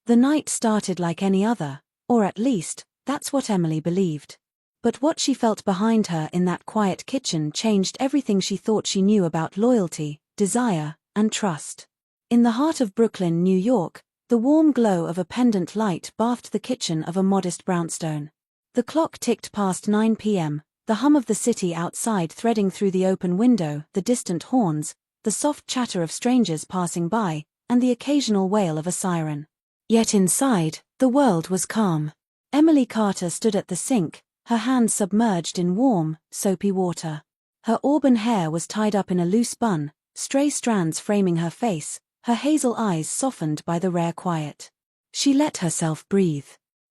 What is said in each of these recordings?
The night started like any other, or at least, that's what Emily believed. But what she felt behind her in that quiet kitchen changed everything she thought she knew about loyalty, desire, and trust. In the heart of Brooklyn, New York, the warm glow of a pendant light bathed the kitchen of a modest brownstone. The clock ticked past 9 p.m., the hum of the city outside threading through the open window, the distant horns, the soft chatter of strangers passing by, and the occasional wail of a siren. Yet inside, the world was calm. Emily Carter stood at the sink, her hands submerged in warm, soapy water. Her auburn hair was tied up in a loose bun, stray strands framing her face, her hazel eyes softened by the rare quiet. She let herself breathe.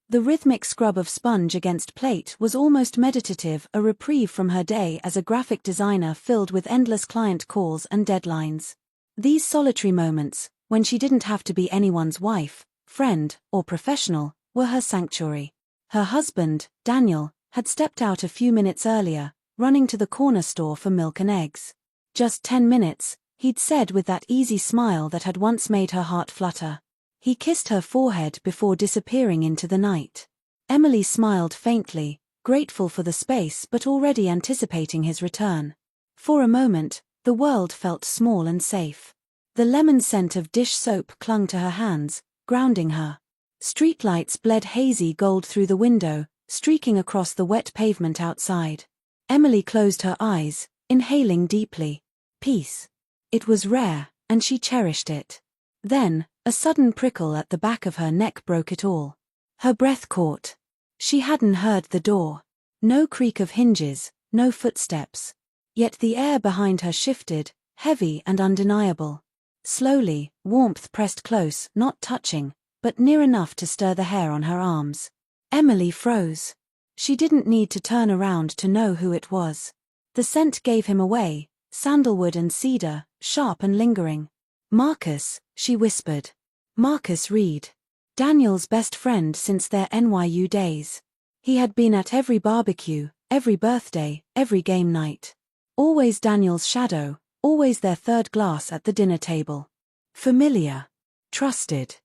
The rhythmic scrub of sponge against plate was almost meditative, a reprieve from her day as a graphic designer filled with endless client calls and deadlines. These solitary moments, when she didn't have to be anyone's wife, friend, or professional, were her sanctuary. Her husband, Daniel, had stepped out a few minutes earlier, running to the corner store for milk and eggs. "Just 10 minutes, he'd said with that easy smile that had once made her heart flutter. He kissed her forehead before disappearing into the night. Emily smiled faintly, grateful for the space but already anticipating his return. For a moment, the world felt small and safe. The lemon scent of dish soap clung to her hands, grounding her. Streetlights bled hazy gold through the window, streaking across the wet pavement outside. Emily closed her eyes, inhaling deeply. Peace. It was rare, and she cherished it. Then, a sudden prickle at the back of her neck broke it all. Her breath caught. She hadn't heard the door. No creak of hinges, no footsteps. Yet the air behind her shifted, heavy and undeniable. Slowly, warmth pressed close, not touching, but near enough to stir the hair on her arms. Emily froze. She didn't need to turn around to know who it was. The scent gave him away, sandalwood and cedar, sharp and lingering. "Marcus," she whispered. Marcus Reed. Daniel's best friend since their NYU days. He had been at every barbecue, every birthday, every game night. Always Daniel's shadow, always their third glass at the dinner table. Familiar. Trusted.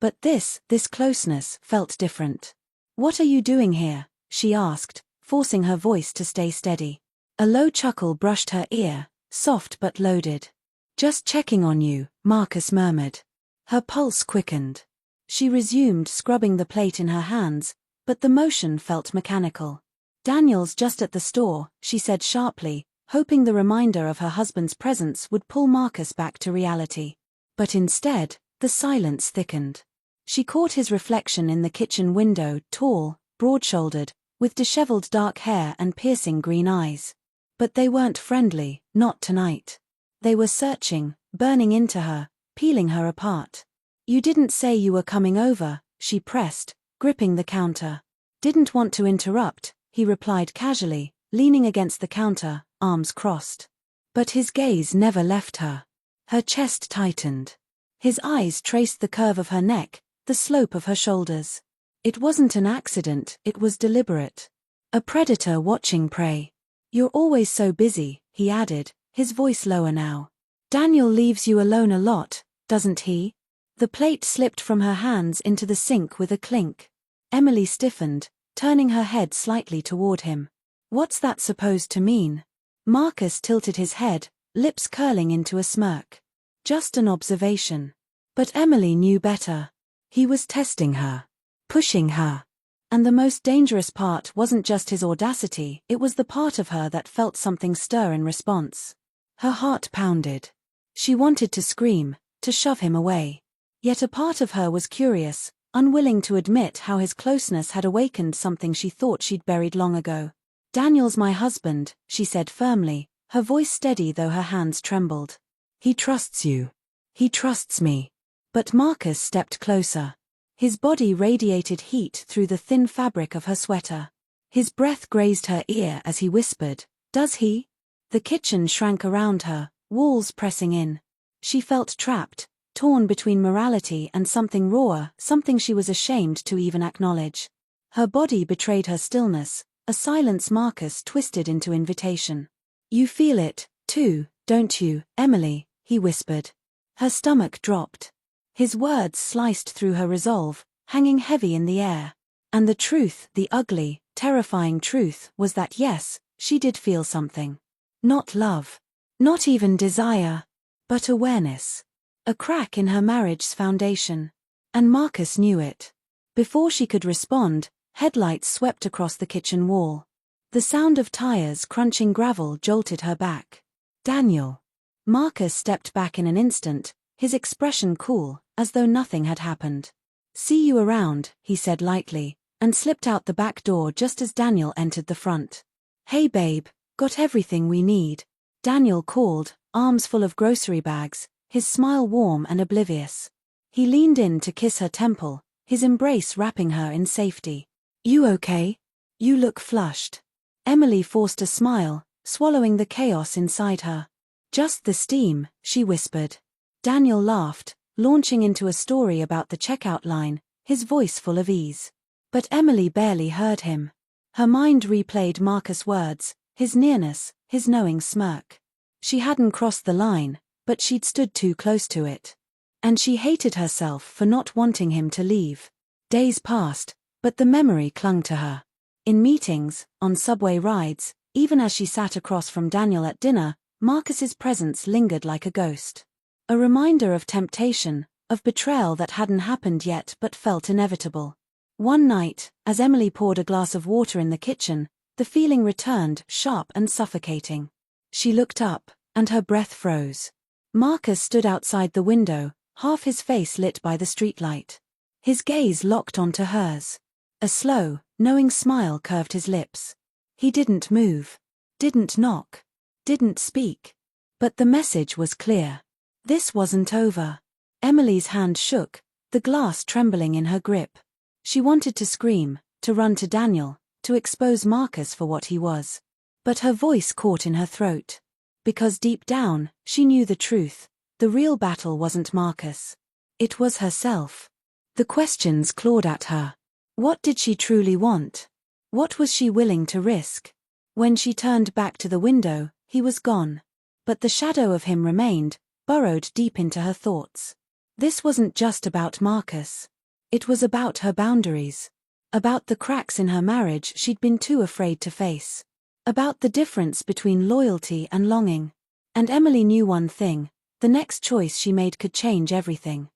But this closeness felt different. "What are you doing here?" she asked, forcing her voice to stay steady. A low chuckle brushed her ear, soft but loaded. "Just checking on you," Marcus murmured. Her pulse quickened. She resumed scrubbing the plate in her hands, but the motion felt mechanical. "Daniel's just at the store," she said sharply, hoping the reminder of her husband's presence would pull Marcus back to reality. But instead, the silence thickened. She caught his reflection in the kitchen window, tall, broad-shouldered, with disheveled dark hair and piercing green eyes. But they weren't friendly, not tonight. They were searching, burning into her, peeling her apart. "You didn't say you were coming over," she pressed, gripping the counter. "Didn't want to interrupt," he replied casually, leaning against the counter, arms crossed. But his gaze never left her. Her chest tightened. His eyes traced the curve of her neck, the slope of her shoulders. It wasn't an accident, it was deliberate. A predator watching prey. "You're always so busy," he added, his voice lower now. "Daniel leaves you alone a lot, doesn't he?" The plate slipped from her hands into the sink with a clink. Emily stiffened, turning her head slightly toward him. "What's that supposed to mean?" Marcus tilted his head, lips curling into a smirk. "Just an observation." But Emily knew better. He was testing her. Pushing her. And the most dangerous part wasn't just his audacity, it was the part of her that felt something stir in response. Her heart pounded. She wanted to scream, to shove him away. Yet a part of her was curious, unwilling to admit how his closeness had awakened something she thought she'd buried long ago. "Daniel's my husband," she said firmly, her voice steady though her hands trembled. "He trusts you. He trusts me." But Marcus stepped closer. His body radiated heat through the thin fabric of her sweater. His breath grazed her ear as he whispered, "Does he?" The kitchen shrank around her, walls pressing in. She felt trapped, torn between morality and something rawer, something she was ashamed to even acknowledge. Her body betrayed her stillness, a silence Marcus twisted into invitation. "You feel it, too, don't you, Emily?" he whispered. Her stomach dropped. His words sliced through her resolve, hanging heavy in the air. And the truth, the ugly, terrifying truth, was that yes, she did feel something. Not love. Not even desire. But awareness. A crack in her marriage's foundation. And Marcus knew it. Before she could respond, headlights swept across the kitchen wall. The sound of tires crunching gravel jolted her back. Daniel. Marcus stepped back in an instant, his expression cool, as though nothing had happened. "See you around," he said lightly, and slipped out the back door just as Daniel entered the front. "Hey babe, got everything we need?" Daniel called, arms full of grocery bags, his smile warm and oblivious. He leaned in to kiss her temple, his embrace wrapping her in safety. "You okay? You look flushed." Emily forced a smile, swallowing the chaos inside her. "Just the steam," she whispered. Daniel laughed, launching into a story about the checkout line, his voice full of ease. But Emily barely heard him. Her mind replayed Marcus' words, his nearness, his knowing smirk. She hadn't crossed the line, but she'd stood too close to it. And she hated herself for not wanting him to leave. Days passed, but the memory clung to her. In meetings, on subway rides, even as she sat across from Daniel at dinner, Marcus's presence lingered like a ghost. A reminder of temptation, of betrayal that hadn't happened yet but felt inevitable. One night, as Emily poured a glass of water in the kitchen, the feeling returned, sharp and suffocating. She looked up, and her breath froze. Marcus stood outside the window, half his face lit by the streetlight. His gaze locked onto hers. A slow, knowing smile curved his lips. He didn't move. Didn't knock. Didn't speak. But the message was clear. This wasn't over. Emily's hand shook, the glass trembling in her grip. She wanted to scream, to run to Daniel, to expose Marcus for what he was. But her voice caught in her throat. Because deep down, she knew the truth. The real battle wasn't Marcus. It was herself. The questions clawed at her. What did she truly want? What was she willing to risk? When she turned back to the window, he was gone. But the shadow of him remained, burrowed deep into her thoughts. This wasn't just about Marcus. It was about her boundaries. About the cracks in her marriage she'd been too afraid to face. About the difference between loyalty and longing. And Emily knew one thing: the next choice she made could change everything.